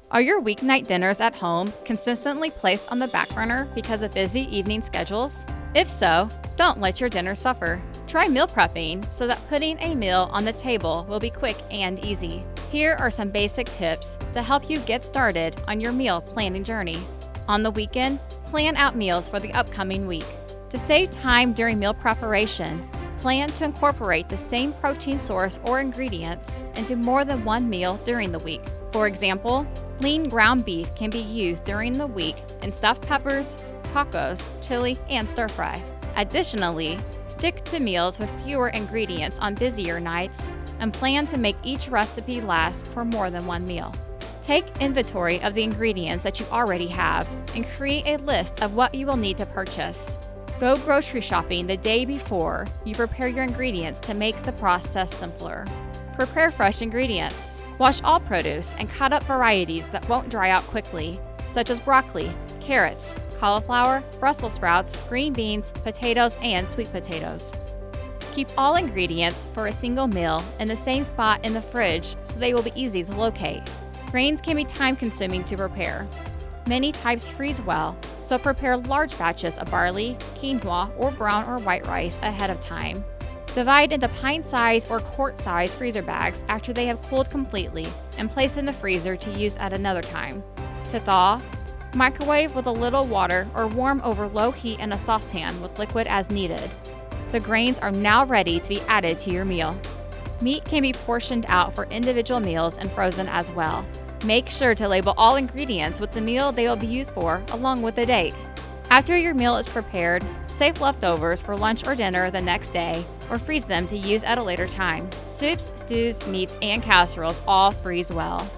Are your weeknight dinners at home consistently placed on the back burner because of busy evening schedules? If so, don't let your dinner suffer. Try meal prepping so that putting a meal on the table will be quick and easy. Here are some basic tips to help you get started on your meal planning journey. On the weekend, plan out meals for the upcoming week. To save time during meal preparation, plan to incorporate the same protein source or ingredients into more than one meal during the week. For example, lean ground beef can be used during the week in stuffed peppers, tacos, chili, and stir fry. Additionally, stick to meals with fewer ingredients on busier nights and plan to make each recipe last for more than one meal. Take inventory of the ingredients that you already have and create a list of what you will need to purchase. Go grocery shopping the day before you prepare your ingredients to make the process simpler. Prepare fresh ingredients. Wash all produce and cut up varieties that won't dry out quickly, such as broccoli, carrots, cauliflower, Brussels sprouts, green beans, potatoes, and sweet potatoes. Keep all ingredients for a single meal in the same spot in the fridge so they will be easy to locate. Grains can be time-consuming to prepare. Many types freeze well, so prepare large batches of barley, quinoa, or brown or white rice ahead of time. Divide into pint-size or quart-size freezer bags after they have cooled completely and place in the freezer to use at another time. To thaw, microwave with a little water or warm over low heat in a saucepan with liquid as needed. The grains are now ready to be added to your meal. Meat can be portioned out for individual meals and frozen as well. Make sure to label all ingredients with the meal they will be used for, along with the date. After your meal is prepared, save leftovers for lunch or dinner the next day, or freeze them to use at a later time. Soups, stews, meats, and casseroles all freeze well.